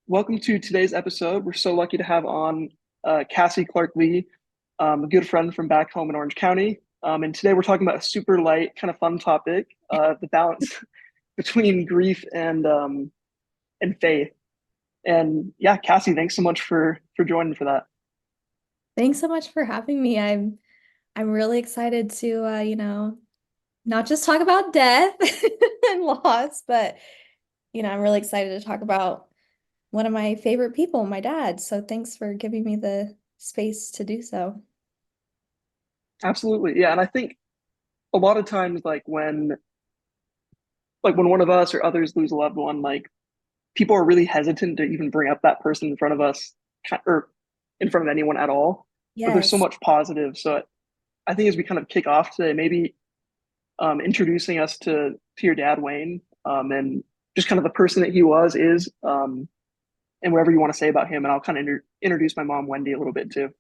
Welcome to today's episode. We're so lucky to have on Cassie Clark Lee, a good friend from back home in Orange County. And today we're talking about a super light, kind of fun topic, the balance between grief and faith. And yeah, Cassie, thanks so much for joining for that. Thanks so much for having me. I'm really excited to not just talk about death and loss, but I'm really excited to talk about one of my favorite people, my dad. So thanks for giving me the space to do so. Absolutely, yeah. And I think a lot of times, like when one of us or others lose a loved one, like people are really hesitant to even bring up that person in front of us or in front of anyone at all. But there's so Yes. much positive. So I think as we kind of kick off today, maybe introducing us to your dad, Wayne, and just kind of the person that he was, is, and whatever you want to say about him. And I'll kind of introduce my mom, Wendy, a little bit too.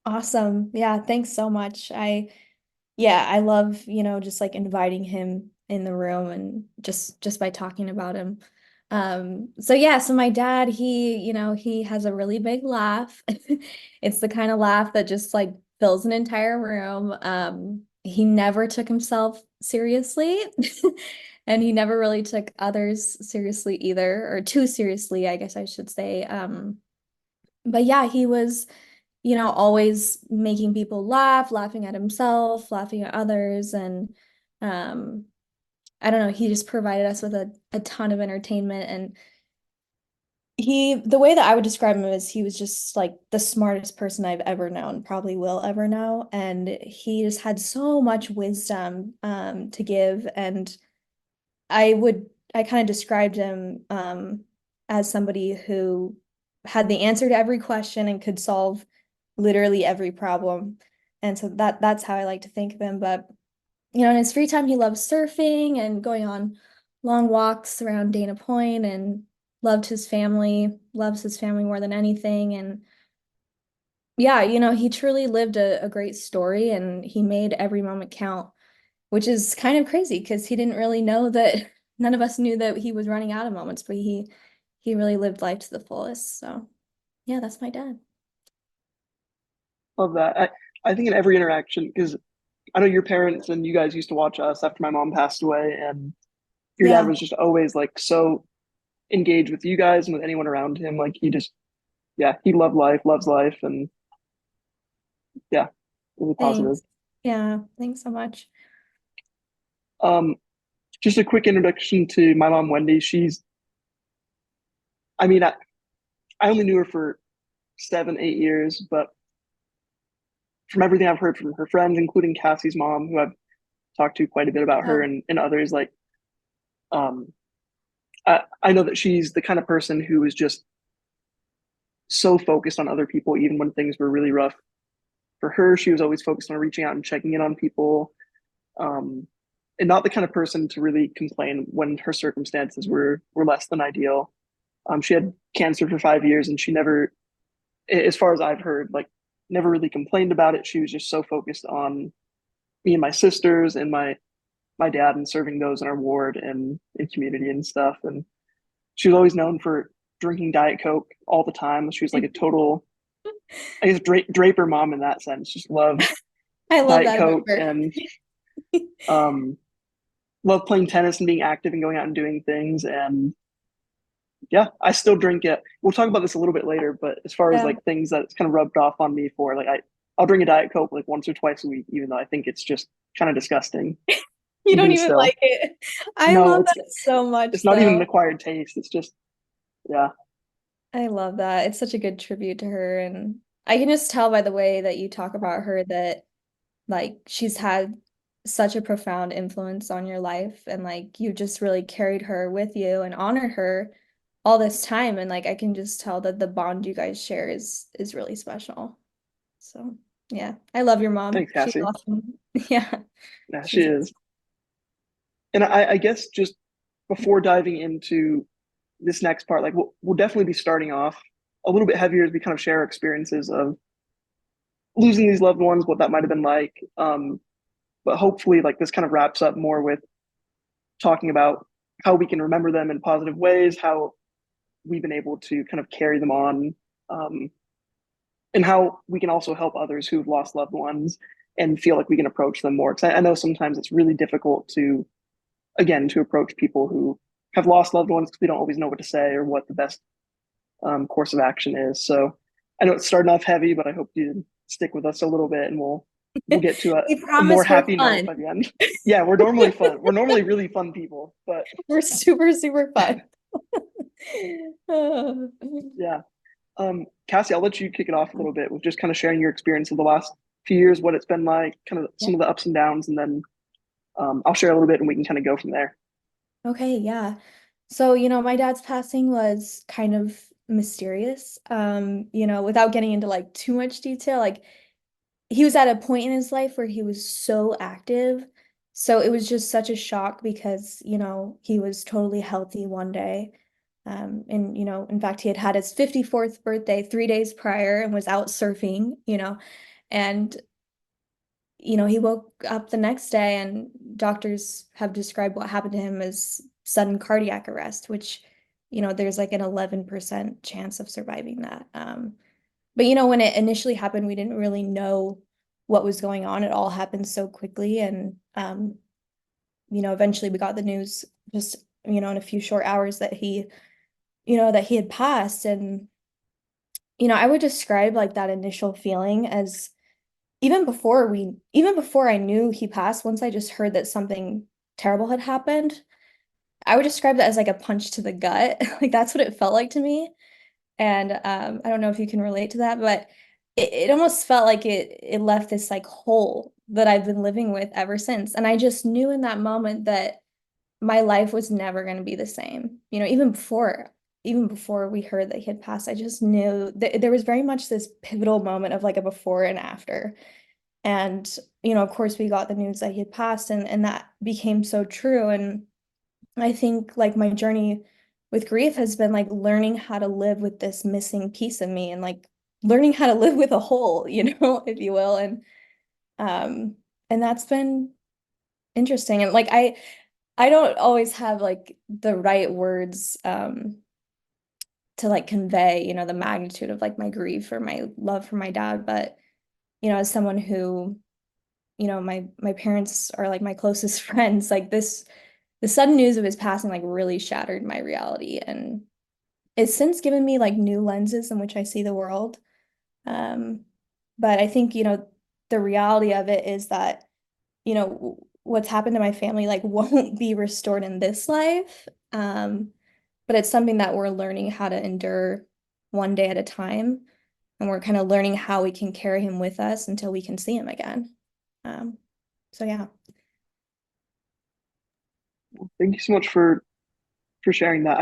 Awesome. Yeah, thanks so much. I love, just like inviting him in the room and just by talking about him. So my dad, he has a really big laugh. It's the kind of laugh that just like fills an entire room. He never took himself seriously. And he never really took others seriously either, or too seriously, I guess I should say. But yeah, he was always making people laugh, laughing at himself, laughing at others. And um, I don't know, he just provided us with a ton of entertainment. And the way that I would describe him is he was just like the smartest person I've ever known, probably will ever know. And he just had so much wisdom to give. And I kind of described him as somebody who had the answer to every question and could solve literally every problem. And so that's how I like to think of him. But in his free time, he loves surfing and going on long walks around Dana Point and loves his family more than anything. And yeah, he truly lived a great story and he made every moment count, which is kind of crazy because he didn't really know that none of us knew that he was running out of moments, but he really lived life to the fullest. So yeah, that's my dad. Love that. I think in every interaction, because I know your parents and you guys used to watch us after my mom passed away, and your dad Yeah, was just always like so engaged with you guys and with anyone around him. Like he just, yeah, he loved life, loves life, and yeah, really positive. thanks. Yeah, thanks so much. Um, just a quick introduction to my mom, Wendy. I mean, I only knew her for 7, 8 years, but from everything I've heard from her friends, including Cassie's mom, who I've talked to quite a bit about her, Yeah. and others, like, um, I know that she's the kind of person who is just so focused on other people, even when things were really rough for her. She was always focused on reaching out and checking in on people, um, and not the kind of person to really complain when her circumstances were less than ideal. She had cancer for 5 years, and she never, as far as I've heard, like never really complained about it. She was just so focused on me and my sisters and my dad and serving those in our ward and in community and stuff. And she was always known for drinking Diet Coke all the time. She was like a total, I guess, Draper mom in that sense. Just loved I love Diet that about Coke her. and um, loved playing tennis and being active and going out and doing things. And yeah, I still drink it. We'll talk about this a little bit later, but as far as Yeah. like things that's kind of rubbed off on me for, like, I'll drink a Diet Coke like once or twice a week, even though I think it's just kind of disgusting. You don't Even even still, like it. I no, love that so it's much not even an though. acquired taste. It's just, yeah. I love that. It's such a good tribute to her. And I can just tell by the way that you talk about her that like she's had such a profound influence on your life and like you just really carried her with you and honored her all this time. And like I can just tell that the bond you guys share is really special. So yeah, I love your mom. Thanks, She's Cassie. awesome. Yeah, Yeah, she she's is. And I guess just before diving into this next part, like we'll definitely be starting off a little bit heavier as we kind of share our experiences of losing these loved ones, what that might have been like. But hopefully, like this kind of wraps up more with talking about how we can remember them in positive ways, how we've been able to kind of carry them on, um, and how we can also help others who've lost loved ones and feel like we can approach them more. Because I know sometimes it's really difficult to, again, to approach people who have lost loved ones because we don't always know what to say or what the best course of action is. So I know it's starting off heavy, but I hope you stick with us a little bit, and we'll get to We a more promise we're happy note fun. by the end. Yeah, we're normally fun. We're normally really fun people, but We're super, super fun. yeah. Cassie, I'll let you kick it off a little bit with just kind of sharing your experience of the last few years, what it's been like, kind of Yeah. some of the ups and downs, and then I'll share a little bit and we can kind of go from there. Okay, yeah. So, my dad's passing was kind of mysterious. Without getting into like too much detail, like he was at a point in his life where he was so active. So it was just such a shock because, he was totally healthy one day. And, in fact, he had had his 54th birthday 3 days prior and was out surfing, and, he woke up the next day and doctors have described what happened to him as sudden cardiac arrest, which, there's like an 11% chance of surviving that. But when it initially happened, we didn't really know what was going on. It all happened so quickly. And, eventually we got the news just, in a few short hours that he had passed. And, I would describe like that initial feeling as even before I knew he passed, once I just heard that something terrible had happened, I would describe that as like a punch to the gut. Like that's what it felt like to me. And I don't know if you can relate to that, but it almost felt like it left this like hole that I've been living with ever since. And I just knew in that moment that my life was never going to be the same. Even before we heard that he had passed, I just knew that there was very much this pivotal moment of like a before and after. And, of course, we got the news that he had passed, and that became so true. And I think like my journey with grief has been like learning how to live with this missing piece of me and like learning how to live with a hole, if you will. Um and that's been interesting. And like I don't always have like the right words to like convey, the magnitude of like my grief or my love for my dad, but as someone who my parents are like my closest friends, like the sudden news of his passing like really shattered my reality, and it's since given me like new lenses in which I see the world. um but I think the reality of it is that what's happened to my family like won't be restored in this life. But it's something that we're learning how to endure one day at a time, and we're kind of learning how we can carry him with us until we can see him again. So yeah. Thank you so much for sharing that.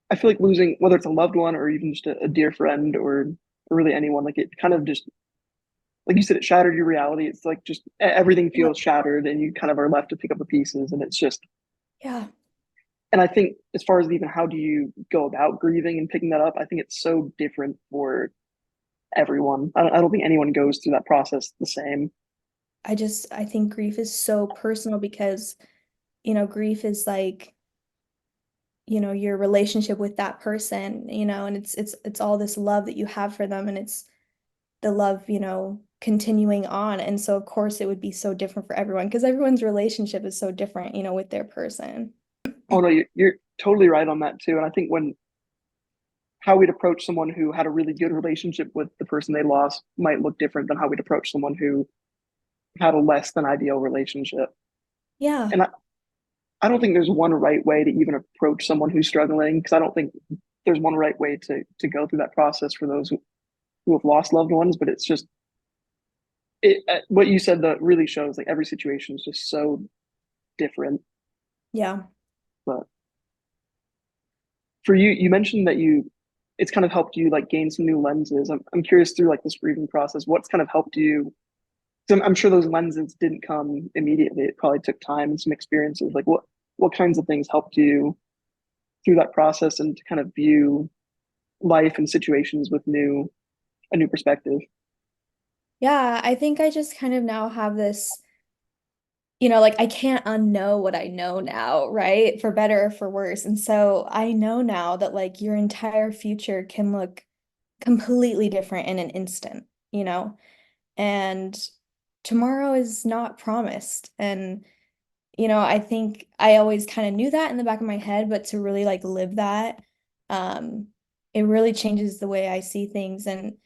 I feel like losing, whether it's a loved one or even just a dear friend or really anyone, like it kind of just, like you said, it shattered your reality. It's like just everything Yeah. feels shattered and you kind of are left to pick up the pieces. And it's just, Yeah. and I think as far as even how do you go about grieving and picking that up, I think it's so different for everyone. I don't think anyone goes through that process the same. I think grief is so personal because, grief is like, your relationship with that person, and it's all this love that you have for them, and it's the love, continuing on. And so of course it would be so different for everyone because everyone's relationship is so different, with their person. Oh no, you're totally right on that too. And I think when how we'd approach someone who had a really good relationship with the person they lost might look different than how we'd approach someone who had a less than ideal relationship. Yeah. And I don't think there's one right way to even approach someone who's struggling because I don't think there's one right way to go through that process for those who have lost loved ones. But it's just what you said that really shows like every situation is just so different. Yeah. But for you, you mentioned that it's kind of helped you like gain some new lenses. I'm curious through like this grieving process, what's kind of helped you. So I'm sure those lenses didn't come immediately. It probably took time and some experiences. Like what kinds of things helped you through that process and to kind of view life and situations with a new perspective. Yeah, I think I just kind of now have this, like I can't unknow what I know now, right? For better or for worse. And so I know now that like your entire future can look completely different in an instant, you know? And tomorrow is not promised. And, I think I always kind of knew that in the back of my head, but to really like live that, um, it really changes the way I see things. And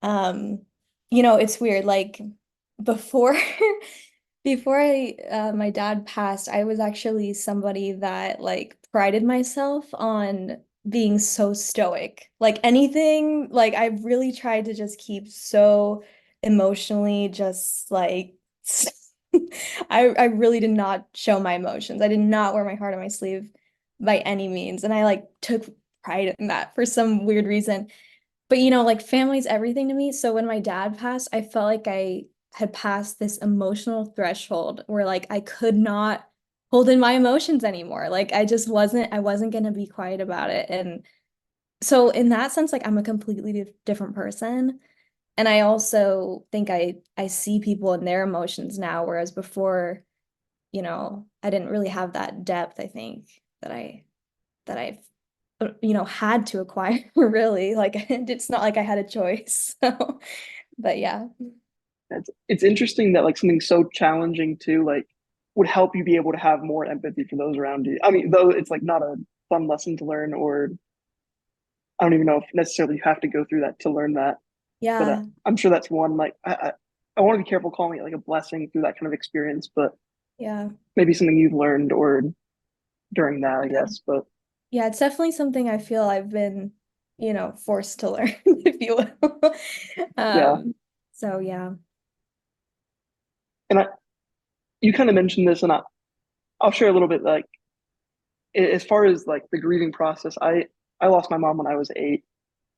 um, it's weird. Like before before my dad passed, I was actually somebody that like prided myself on being so stoic. Like anything, like I really tried to just keep so emotionally just like I really did not show my emotions. I did not wear my heart on my sleeve by any means. And I like took pride in that for some weird reason. But like family's everything to me. So when my dad passed, I felt like I had passed this emotional threshold where like I could not hold in my emotions anymore. Like I wasn't gonna be quiet about it. And so in that sense, like I'm a completely different person. And I also think I see people in their emotions now, whereas before, I didn't really have that depth, I think, that I've had to acquire really. Like it's not like I had a choice. So, but yeah. It's interesting that like something so challenging too, like would help you be able to have more empathy for those around you. I mean, though it's like not a fun lesson to learn, or I don't even know if necessarily you have to go through that to learn that. But Yeah. I'm sure that's one like I want to be careful calling it like a blessing through that kind of experience, but Yeah. maybe something you've learned or during that, I Yeah. guess. But Yeah, it's definitely something I feel I've been, forced to learn, if you will. yeah, Um, so yeah. and you kind of mentioned this, and I'll share a little bit like as far as like the grieving process. I lost my mom when I was 8,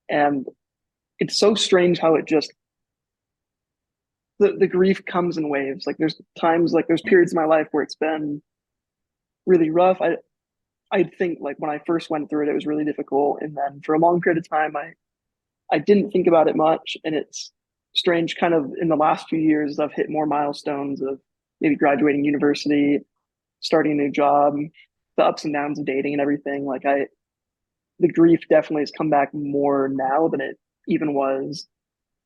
and it's so strange how it just the grief comes in waves. Like there's times like there's periods in my life where it's been really rough. I think like when I first went through it, it was really difficult, and then for a long period of time, I didn't think about it much, and it's strange. Kind of in the last few years, I've hit more milestones of maybe graduating university, starting a new job, the ups and downs of dating and everything. Like the grief definitely has come back more now than it even was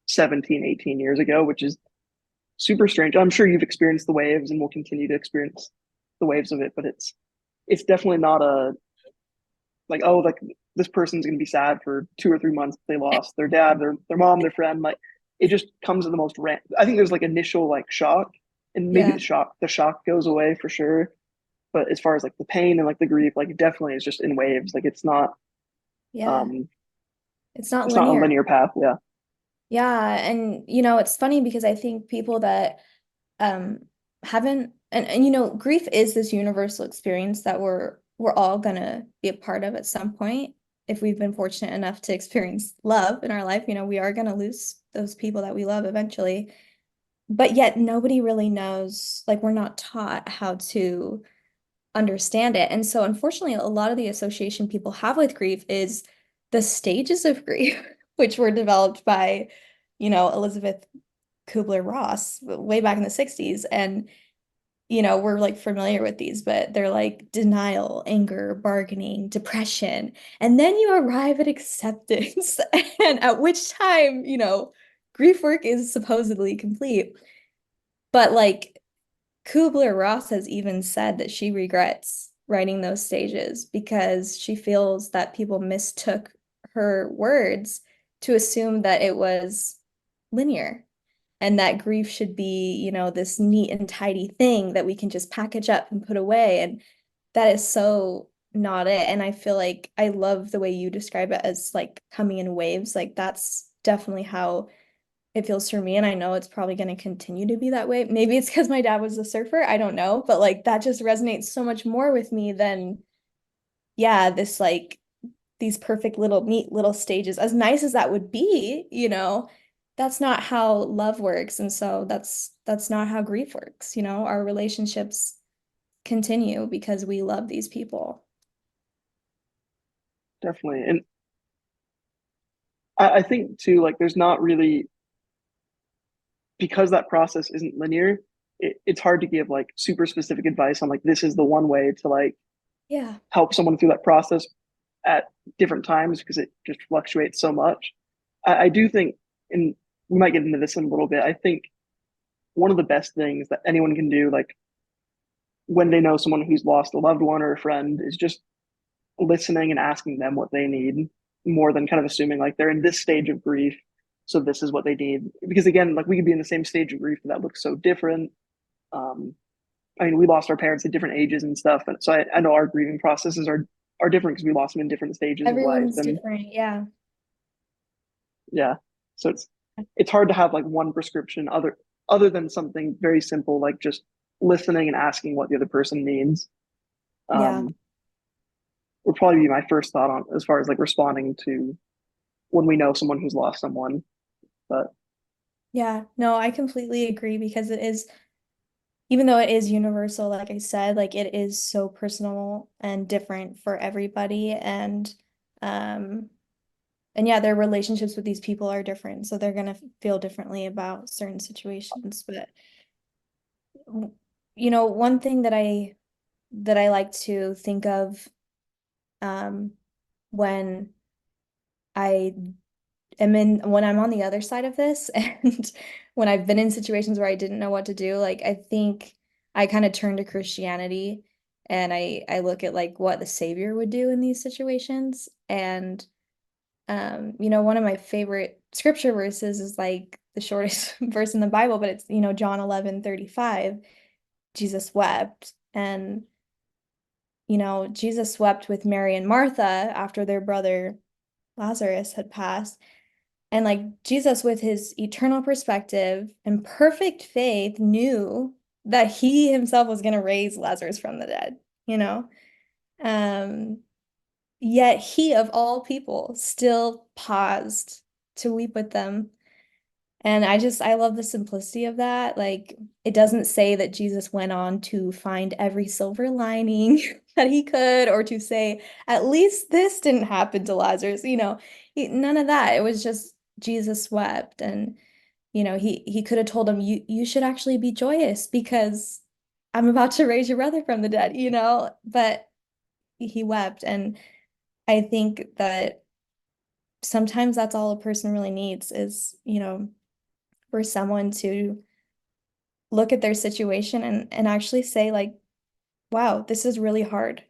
17, 18 years ago, which is super strange. I'm sure you've experienced the waves and will continue to experience the waves of it, but it's definitely not a like, oh, like this person's gonna be sad for 2 or 3 months if they lost their dad, their mom, their friend. Like it just comes in the most random. I think there's like initial like shock, and maybe Yeah. the shock goes away for sure. But as far as like the pain and like the grief, like it definitely is just in waves. Like Yeah. um It's not it's not a linear. linear path. Yeah, Yeah, and it's funny because I think people that um haven't and grief is this universal experience that we're all gonna be a part of at some point. If we've been fortunate enough to experience love in our life, we are gonna lose those people that we love eventually. But yet nobody really knows, like we're not taught how to understand it. And so unfortunately, a lot of the association people have with grief is the stages of grief, which were developed by, Elizabeth Kubler-Ross way back in the 60s. And, we're like familiar with these, but they're like denial, anger, bargaining, depression. And then you arrive at acceptance, and at which time, grief work is supposedly complete. But like Kubler-Ross has even said that she regrets writing those stages because she feels that people mistook her words to assume that it was linear and that grief should be, this neat and tidy thing that we can just package up and put away. And that is so not it. And I feel like I love the way you describe it as like coming in waves. Like that's definitely how it feels for me. And I know it's probably going to continue to be that way. Maybe it's because my dad was a surfer. I don't know. But like that just resonates so much more with me than, yeah, this like these perfect little neat little stages. As nice as that would be, that's not how love works. And so that's not how grief works. Our relationships continue because we love these people. definitely. And I think too, like there's not really because that process isn't linear. it's hard to give like super specific advice on like this is the one way to like Yeah. help someone through that process at different times because it just fluctuates so much. I do think, and we might get into this in a little bit. I think one of the best things that anyone can do, like when they know someone who's lost a loved one or a friend, is just listening and asking them what they need more than kind of assuming like they're in this stage of grief, so this is what they need. Because again, like we could be in the same stage of grief, but that looks so different. Um, I mean, we lost our parents at different ages and stuff, and so I know our grieving processes are different because we lost them in different stages of life. Everyone's And different. Yeah. yeah, so it's hard to have like one prescription other than something very simple like just listening and asking what the other person needs. Yeah. Um, would probably be my first thought on as far as like responding to when we know someone who's lost someone. But Yeah. No, I completely agree because it is, even though it is universal, like I said, like it is so personal and different for everybody. Um, and yeah, their relationships with these people are different. So they're gonna feel differently about certain situations. But one thing that I like to think of um when I when I'm on the other side of this and when I've been in situations where I didn't know what to do, like I think I kind of turn to Christianity and I look at like what the Savior would do in these situations. And one of my favorite scripture verses is like the shortest verse in the Bible, but it's, John 11:35. Jesus wept. And, Jesus wept with Mary and Martha after their brother Lazarus had passed. And like Jesus, with his eternal perspective and perfect faith, knew that he himself was going to raise Lazarus from the dead, you know? Um, Yet he, of all people, still paused to weep with them. And I love the simplicity of that. Like, it doesn't say that Jesus went on to find every silver lining that he could, or to say, at least this didn't happen to Lazarus. None of that. It was just Jesus wept. And, he could have told him, you should actually be joyous because I'm about to raise your brother from the dead, but he wept. And I think that sometimes that's all a person really needs is, for someone to look at their situation and actually say like, wow, this is really hard,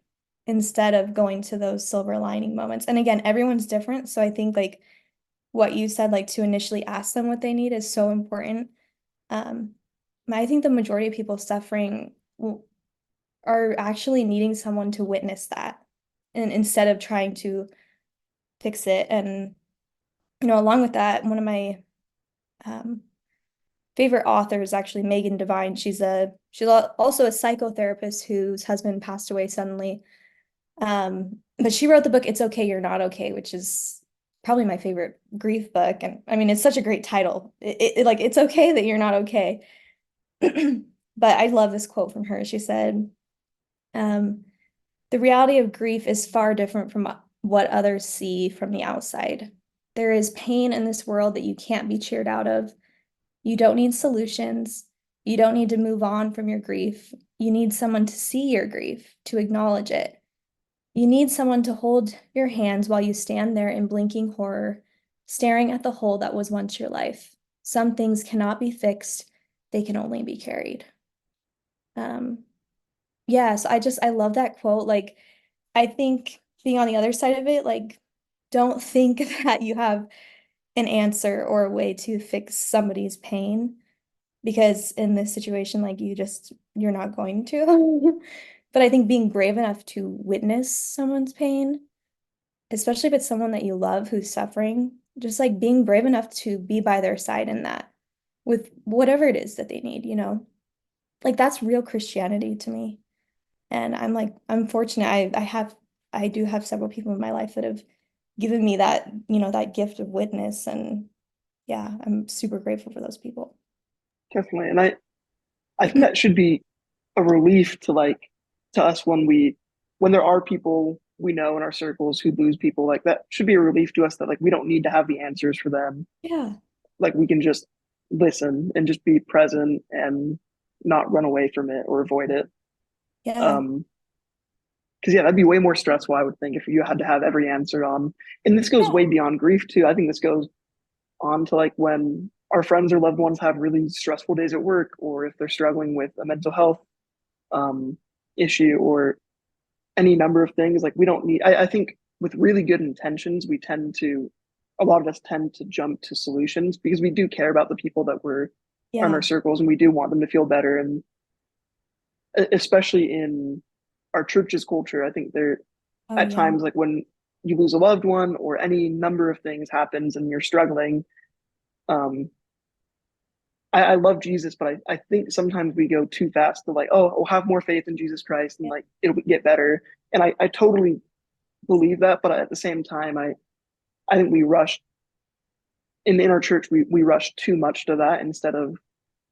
instead of going to those silver lining moments. And again, everyone's different. So I think like what you said, like to initially ask them what they need is so important. Um, I think the majority of people suffering are actually needing someone to witness that. And instead of trying to fix it. And, along with that, one of my um, favorite author is actually Megan Devine. Also a psychotherapist whose husband passed away suddenly. But she wrote the book It's Okay, You're Not Okay, which is probably my favorite grief book. And I mean, it's such a great title. Like it's okay that you're not okay. But I love this quote from her. She said, um, the reality of grief is far different from what others see from the outside. There is pain in this world that you can't be cheered out of. You don't need solutions. You don't need to move on from your grief. You need someone to see your grief, to acknowledge it. You need someone to hold your hands while you stand there in blinking horror, staring at the hole that was once your life. Some things cannot be fixed, they can only be carried. Um, yes, I love that quote. Like, I think being on the other side of it, like, don't think that you have an answer or a way to fix somebody's pain, because in this situation, like you're not going to. But I think being brave enough to witness someone's pain, especially if it's someone that you love who's suffering, just like being brave enough to be by their side in that with whatever it is that they need, like that's real Christianity to me. And I'm fortunate. I do have several people in my life that have given me that, that gift of witness. And yeah, I'm super grateful for those people. definitely, and I think that should be a relief to like to us when there are people we know in our circles who lose people, like that should be a relief to us that like we don't need to have the answers for them. Yeah. Like we can just listen and just be present and not run away from it or avoid it. Yeah. Um, because yeah, that'd be way more stressful, I would think, if you had to have every answer on. And this goes way beyond grief too. I think this goes on to like when our friends or loved ones have really stressful days at work, or if they're struggling with a mental health um, issue, or any number of things. Like we don't need. I think with really good intentions, we tend to, a lot of us tend to jump to solutions because we do care about the people that we're are in Yeah. our circles, and we do want them to feel better. And especially in our church's culture, I think there Oh at yeah. times like when you lose a loved one or any number of things happens and you're struggling. Um, I love Jesus, but I think sometimes we go too fast to like, oh, we'll have more faith in Jesus Christ and like it'll get better. And I totally believe that, but at the same time, I think we rush in our church, we rush too much to that instead of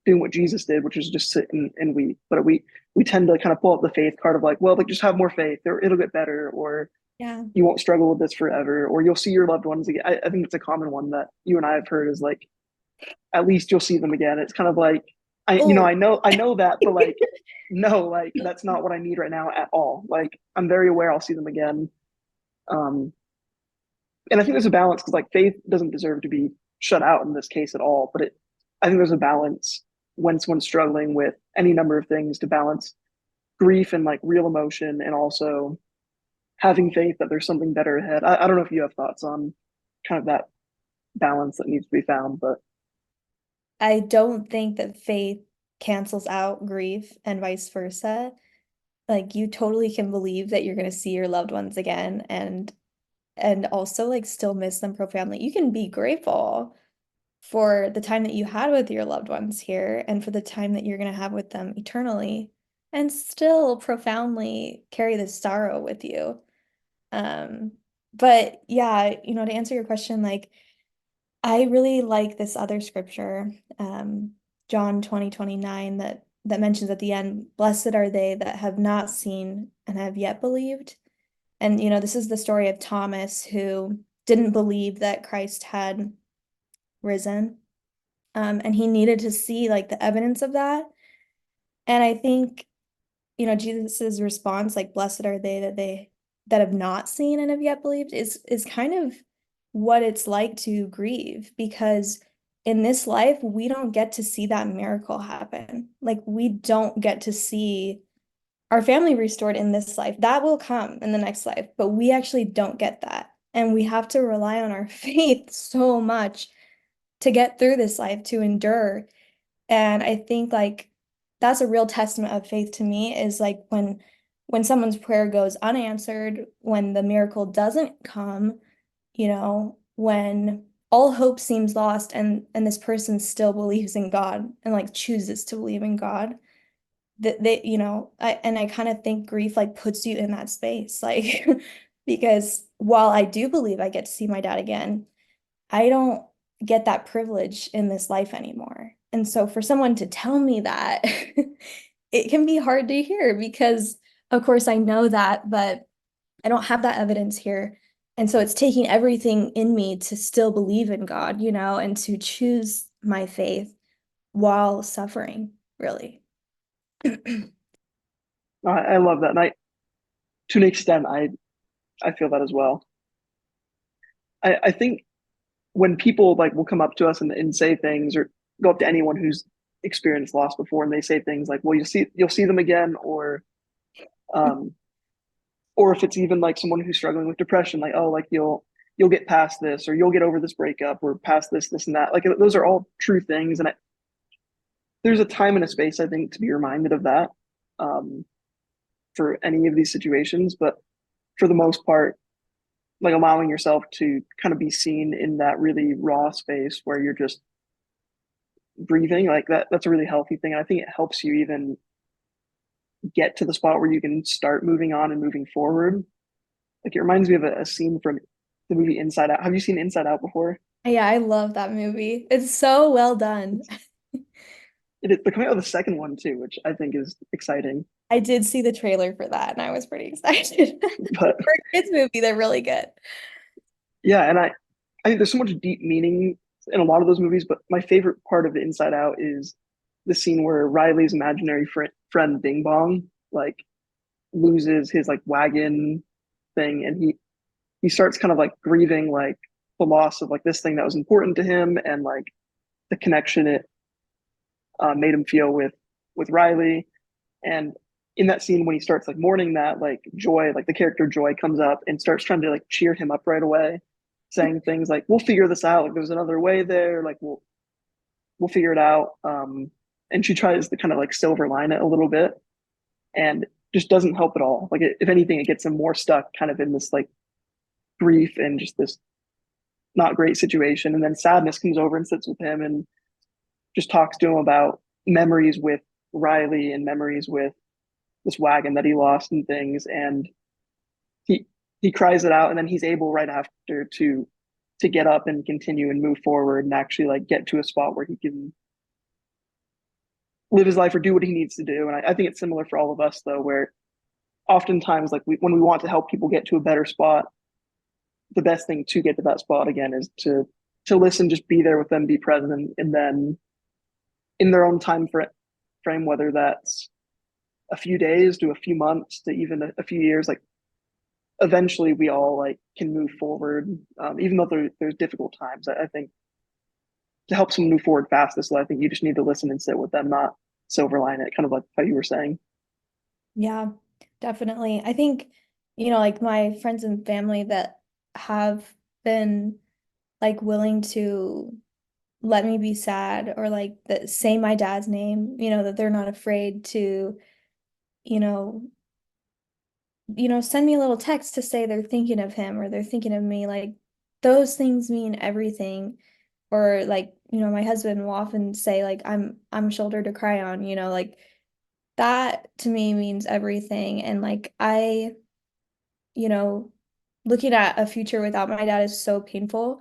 doing what Jesus did, which is just sit and weep. But we tend to kind of pull up the faith card of like, well, like just have more faith, or it'll get better, or Yeah. you won't struggle with this forever, or you'll see your loved ones again. I think it's a common one that you and I have heard is like, at least you'll see them again. It's kind of like Oh, I know that, but like no, like that's not what I need right now at all. Like I'm very aware I'll see them again. Um, and I think there's a balance because like faith doesn't deserve to be shut out in this case at all. But I think there's a balance when someone's struggling with any number of things to balance grief and like real emotion, and also having faith that there's something better ahead. I don't know if you have thoughts on kind of that balance that needs to be found, but I don't think that faith cancels out grief and vice versa. Like you totally can believe that you're going to see your loved ones again and also like still miss them profoundly. You can be grateful for the time that you had with your loved ones here and for the time that you're going to have with them eternally and still profoundly carry the sorrow with you. Um, but yeah, to answer your question, like I really like this other scripture, John 20:29, that mentions at the end, blessed are they that have not seen and have yet believed. And this is the story of Thomas who didn't believe that Christ had risen. And he needed to see like the evidence of that. And I think, Jesus's response, like, blessed are they that have not seen and have yet believed, is kind of what it's like to grieve because in this life we don't get to see that miracle happen. Like we don't get to see our family restored in this life. That will come in the next life, but we actually don't get that. And we have to rely on our faith so much to get through this life, to endure. And I think like that's a real testament of faith to me is like when someone's prayer goes unanswered, when the miracle doesn't come, when all hope seems lost and this person still believes in God and like chooses to believe in God. That they, I kind of think grief like puts you in that space. Like because while I do believe I get to see my dad again, I don't get that privilege in this life anymore. And so for someone to tell me that, it can be hard to hear because, of course, I know that, but I don't have that evidence here. And so it's taking everything in me to still believe in God, and to choose my faith while suffering, really. I love that. And to an extent, I feel that as well. I think when people like will come up to us and say things, or go up to anyone who's experienced loss before, and they say things like, well, you'll see them again, um or if it's even like someone who's struggling with depression, like, oh, like you'll get past this, or you'll get over this breakup, or past this and that. Like those are all true things. And there's a time and a space, I think, to be reminded of that, um for any of these situations. But for the most part, like allowing yourself to kind of be seen in that really raw space where you're just breathing, like that's a really healthy thing. I think it helps you even get to the spot where you can start moving on and moving forward. Like it reminds me of a scene from the movie Inside Out. Have you seen Inside Out before? Yeah, I love that movie. It's so well done. They're coming out with the second one too, which I think is exciting. I did see the trailer for that and I was pretty excited. But For a kids movie, they're really good. yeah, and I think there's so much deep meaning in a lot of those movies, but my favorite part of Inside Out is the scene where Riley's imaginary friend Bing Bong like loses his like wagon thing, and he starts kind of like grieving like the loss of like this thing that was important to him, and like the connection it made him feel with Riley. And in that scene, when he starts like mourning that, like Joy, like the character Joy, comes up and starts trying to like cheer him up right away, saying things like, "We'll figure this out. Like there's another way there. Like we'll figure it out." And she tries to kind of like silver line it a little bit, and just doesn't help at all. Like if anything, it gets him more stuck, kind of in this like grief and just this not great situation. And then Sadness comes over and sits with him and just talks to him about memories with Riley and memories with this wagon that he lost and things. And he he cries it out, and then he's able right after to get up and continue and move forward and actually like get to a spot where he can live his life or do what he needs to do. And I think it's similar for all of us though, where oftentimes like when we want to help people get to a better spot, the best thing to get to that spot again is to listen, just be there with them, be present, and then in their own frame, whether that's a few days to a few months to even a few years, like eventually we all like can move forward, even though there's difficult times. I think to help someone move forward fastest, I think you just need to listen and sit with them, not silver line it, kind of like how you were saying. Yeah, definitely. I think, like my friends and family that have been like willing to let me be sad or like that say my dad's name, that they're not afraid to, you know, send me a little text to say they're thinking of him or they're thinking of me. Like those things mean everything. Or like, my husband will often say like I'm a shoulder to cry on, like that to me means everything. And like you know, looking at a future without my dad is so painful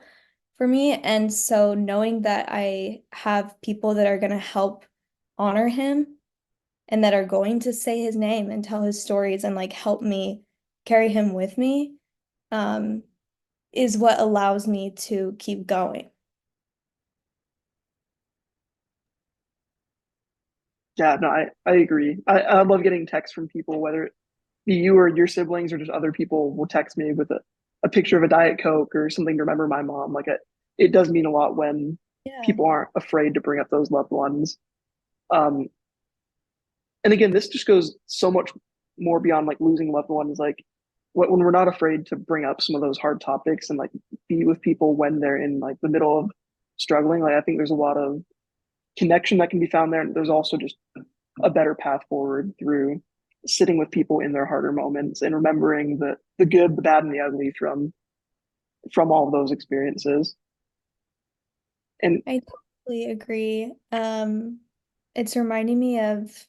for me. And so knowing that I have people that are going to help honor him and that are going to say his name and tell his stories and like help me carry him with me, um, is what allows me to keep going. Yeah, no, I agree. I love getting texts from people, whether it be you or your siblings or just other people will text me with a picture of a Diet Coke or something to remember my mom. Like it does mean a lot when Yeah. people aren't afraid to bring up those loved ones. Um, and again, this just goes so much more beyond like losing loved ones. Like when we're not afraid to bring up some of those hard topics and like be with people when they're in like the middle of struggling. Like I think there's a lot of connection that can be found there. And there's also just a better path forward through sitting with people in their harder moments and remembering the good, the bad, and the ugly from all of those experiences. And I totally agree. It's reminding me of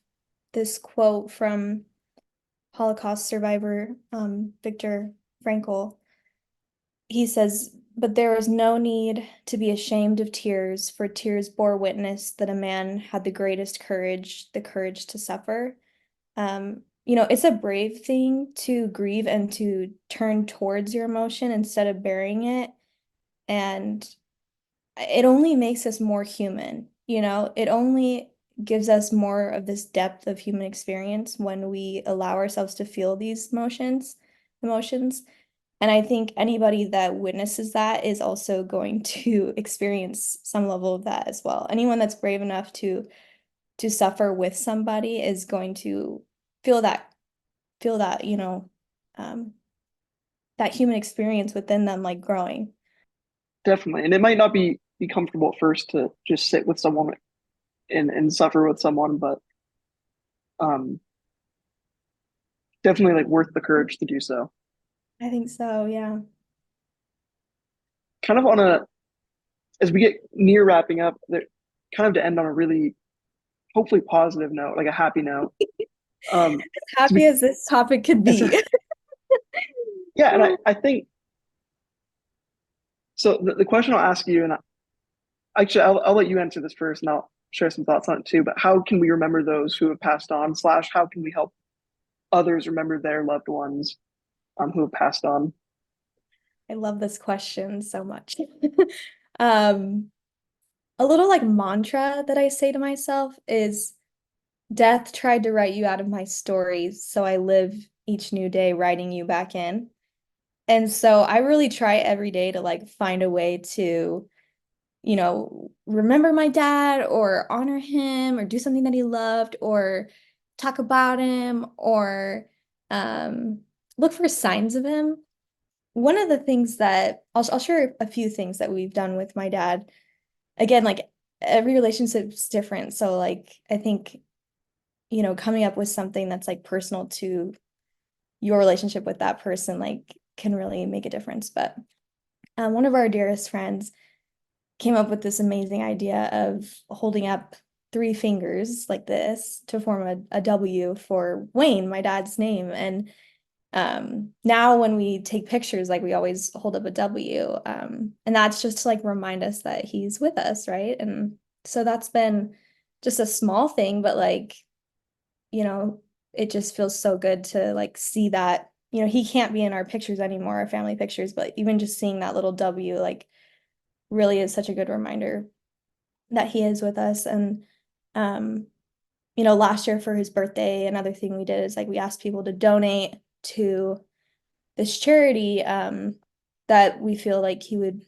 this quote from Holocaust survivor, Viktor Frankl. He says, "But there was no need to be ashamed of tears, for tears bore witness that a man had the greatest courage, the courage to suffer." It's a brave thing to grieve and to turn towards your emotion instead of burying it. And it only makes us more human, it only gives us more of this depth of human experience when we allow ourselves to feel these emotions. And I think anybody that witnesses that is also going to experience some level of that as well. Anyone that's brave enough to suffer with somebody is going to feel that feel that, um, that human experience within them like growing. definitely, and it might not be comfortable at first to just sit with someone and suffer with someone, but um, definitely like worth the courage to do so. I think so, yeah. Kind of on a as we get near wrapping up, there, kind of to end on a really hopefully positive note, like a happy note. So Happy as this topic could it's be. yeah, and I think so. The question I'll ask you, and actually I'll let you answer this first, and I'll share some thoughts on it too. But how can we remember those who have passed on? Slash, how can we help others remember their loved ones who have passed on? I love this question so much. Um, a little like mantra that I say to myself is death tried to write you out of my stories, so I live each new day writing you back in. And so I really try every day to like find a way to, remember my dad or honor him or do something that he loved or talk about him or um, look for signs of him. One of the things that I'll share a few things that we've done with my dad. Again, like every relationship's different. So like I think, coming up with something that's like personal to your relationship with that person, like can really make a difference. But one of our dearest friends came up with this amazing idea of holding up three fingers like this to form a W for Wayne, my dad's name. And now when we take pictures, like we always hold up a W. And that's just to like remind us that he's with us, right? And so that's been just a small thing, but like, you know, it just feels so good to like see that, he can't be in our pictures anymore, our family pictures, but even just seeing that little W, like really is such a good reminder that he is with us. And um, last year for his birthday, another thing we did is like we asked people to donate to this charity that we feel like he would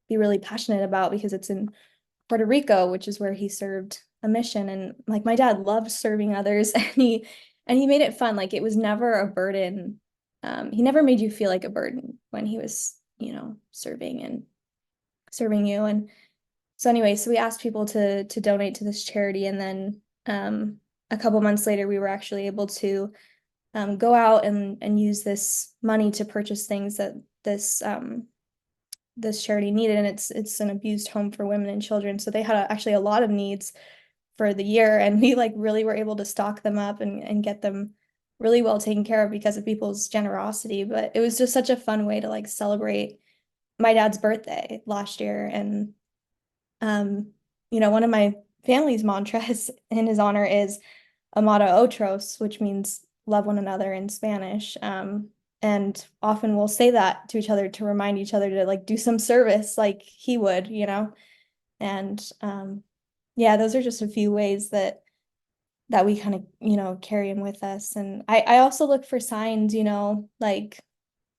be really passionate about because it's in Puerto Rico, which is where he served a mission. And like my dad loved serving others and he made it fun. Like it was never a burden. He never made you feel like a burden when he was, serving and serving you. And so anyway, so we asked people to donate to this charity, and then a couple months later, we were actually able to go out and use this money to purchase things that this charity needed, and it's an abused home for women and children. So they had actually a lot of needs for the year, and we like really were able to stock them up and get them really well taken care of because of people's generosity. But it was just such a fun way to like celebrate my dad's birthday last year. And one of my family's mantras in his honor is Amado Otros, which means love one another in Spanish. And often we'll say that to each other to remind each other to like do some service like he would, And yeah, those are just a few ways that we kind of, carry him with us. And I also look for signs, like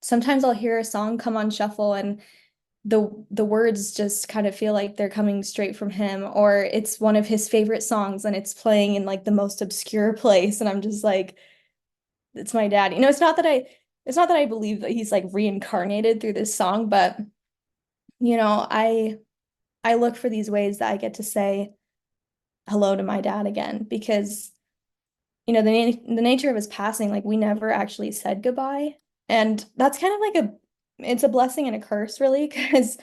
sometimes I'll hear a song come on shuffle and the words just kind of feel like they're coming straight from him, or it's one of his favorite songs and it's playing in like the most obscure place and I'm just like, it's my dad. It's not that I believe that he's like reincarnated through this song, but I look for these ways that I get to say hello to my dad again because the nature of his passing, like we never actually said goodbye. And that's kind of like it's a blessing and a curse really because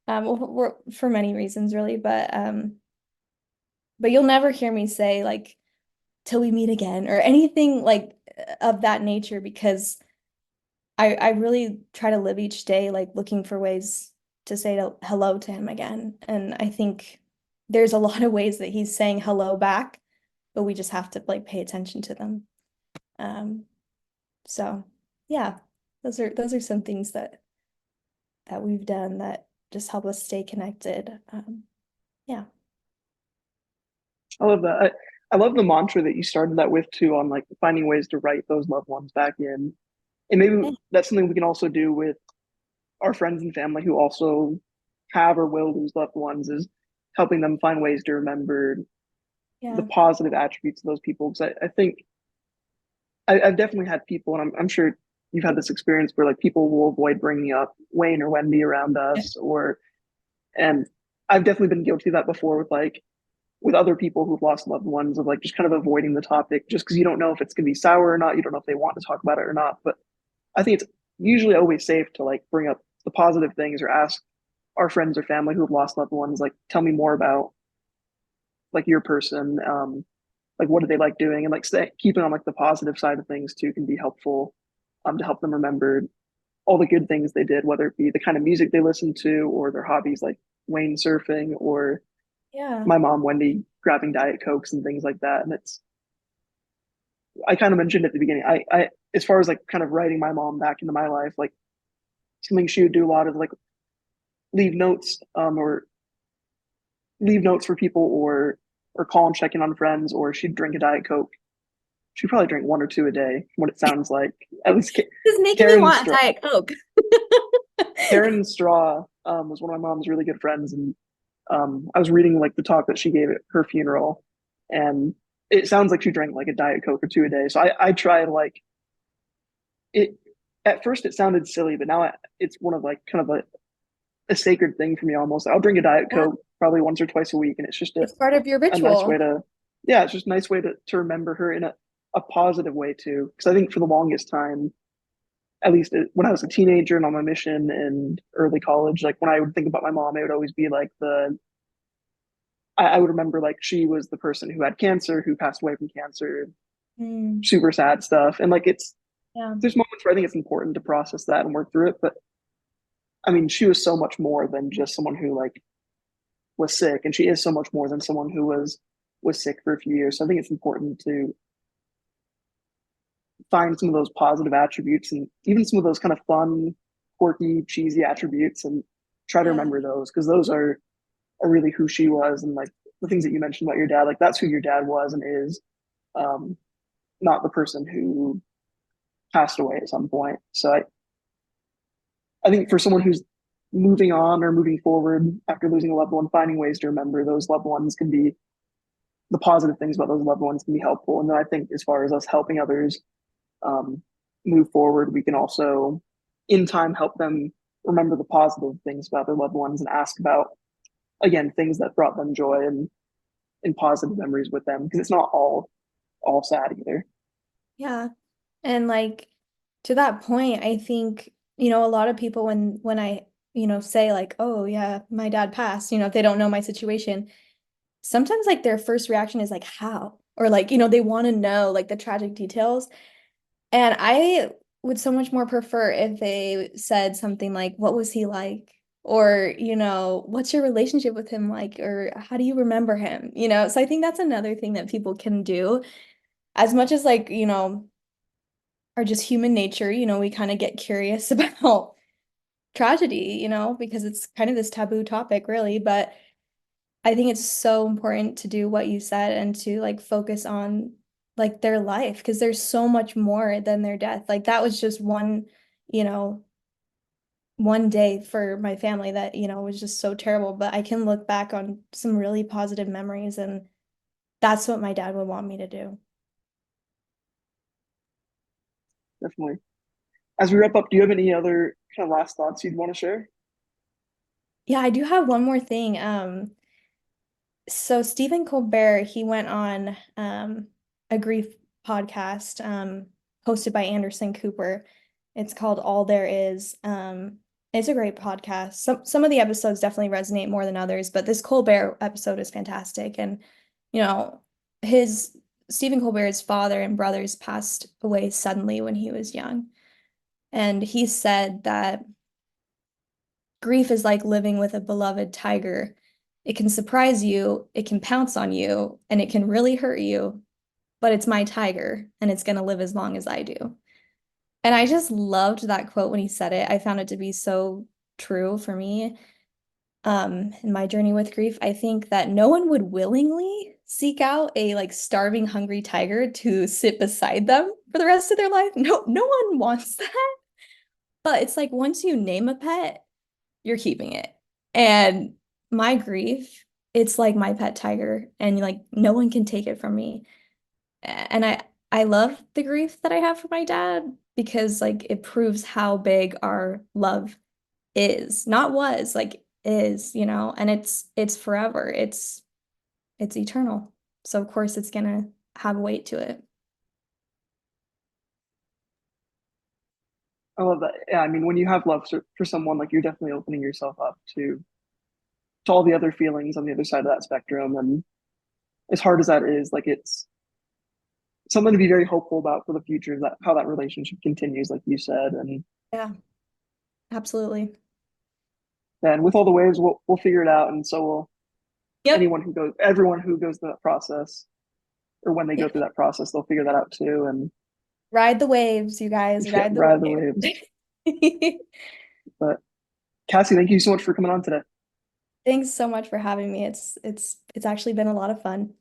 for many reasons really, but you'll never hear me say like till we meet again or anything like of that nature because I really try to live each day like looking for ways to say hello to him again. And I think there's a lot of ways that he's saying hello back, but we just have to like pay attention to them. Um, so yeah, those are some things that we've done that just help us stay connected. Yeah. I love that. I love the mantra that you started that with too, on like finding ways to write those loved ones back in. And maybe that's something we can also do with our friends and family who also have or will lose loved ones, is helping them find ways to remember the Yeah. positive attributes of those people. Because I think I've definitely had people, and I'm sure you've had this experience where like people will avoid bringing up Wayne or Wendy around Yeah. us, and I've definitely been guilty of that before with like with other people who've lost loved ones, of like just kind of avoiding the topic just because you don't know if it's gonna be sour or not. You don't know if they want to talk about it or not. But I think it's usually always safe to like bring up the positive things or ask our friends or family who have lost loved ones, like, tell me more about like your person. Like what do they like doing, and like keeping on like the positive side of things too can be helpful, to help them remember all the good things they did, whether it be the kind of music they listened to or their hobbies like Wayne surfing or Yeah. my mom Wendy grabbing Diet Cokes and things like that. And it's, I kind of mentioned at the beginning, I as far as like kind of writing my mom back into my life, like something she would do a lot of like leave notes, or leave notes for people or call and check in on friends, or she'd drink a Diet Coke. She'd probably drink one or two a day, from what it sounds like. At least It's making me Karen want a Straw. Diet Coke. Karen Straw was one of my mom's really good friends, and I was reading like the talk that she gave at her funeral, and it sounds like she drank like a Diet Coke or two a day. So I try like it. At first, it sounded silly, but now it's one of like kind of a sacred thing for me almost. I'll drink a Diet Yeah, Coke probably once or twice a week, and it's just it's part of your a nice way ritual. to, yeah, it's just a nice way to remember her in a positive way too. Because I think for the longest time, at least when I was a teenager and on my mission in early college, like when I would think about my mom, it would always be like I would remember like she was the person who had cancer, who passed away from cancer, Mm, super sad stuff. And like yeah. there's moments where I think it's important to process that and work through it. But I mean, she was so much more than just someone who like was sick, and she is so much more than someone who was sick for a few years. So I think it's important to find some of those positive attributes and even some of those kind of fun, quirky, cheesy attributes and try to Yeah. remember those because those are really who she was and like the things that you mentioned about your dad, like that's who your dad was and is, um, not the person who passed away at some point. So I think for someone who's moving on or moving forward after losing a loved one, finding ways to remember those loved ones can be the positive things about those loved ones can be helpful. And then I think as far as us helping others um, move forward, we can also in time help them remember the positive things about their loved ones and ask about again things that brought them joy and positive memories with them because it's not all sad either. Yeah. And like to that point, I think, a lot of people when I, say like, oh yeah, my dad passed, if they don't know my situation, sometimes like their first reaction is like, how? Or like, they want to know like the tragic details. And I would so much more prefer if they said something like, what was he like? Or, what's your relationship with him like? Or how do you remember him? So I think that's another thing that people can do. As much as like, are just human nature, we kind of get curious about tragedy, because it's kind of this taboo topic, really. But I think it's so important to do what you said and to like focus on like their life because there's so much more than their death. Like that was just you know, one day for my family that, was just so terrible. But I can look back on some really positive memories, and that's what my dad would want me to do. Definitely. As we wrap up, do you have any other kind of last thoughts you'd want to share? Yeah, I do have one more thing. So Stephen Colbert, he went on a grief podcast hosted by Anderson Cooper. It's called All There Is. It's a great podcast. Some of the episodes definitely resonate more than others, but this Colbert episode is fantastic. And you know, his Stephen Colbert's father and brothers passed away suddenly when he was young. And he said that grief is like living with a beloved tiger. It can surprise you, it can pounce on you, and it can really hurt you, but it's my tiger, and it's going to live as long as I do. And I just loved that quote when he said it. I found it to be so true for me. In my journey with grief, I think that no one would willingly seek out a like starving, hungry tiger to sit beside them for the rest of their life. No one wants that. But it's like once you name a pet, you're keeping it. And my grief, it's like my pet tiger, and like no one can take it from me. And I love the grief that I have for my dad because like it proves how big our love is, not was, like is, and it's forever. It's eternal. So of course it's gonna have weight to it. I love that. Yeah, I mean, when you have love for someone, like you're definitely opening yourself up to all the other feelings on the other side of that spectrum. And as hard as that is, like it's something to be very hopeful about for the future. That how that relationship continues, like you said, and Yeah, absolutely. then with all the waves, we'll figure it out, and so will Yep. everyone who goes through that process, or when they Yeah. go through that process, they'll figure that out too. And Ride the waves, you guys, yeah, ride the ride the waves. waves. But Cassie, thank you so much for coming on today. Thanks so much for having me. It's actually been a lot of fun.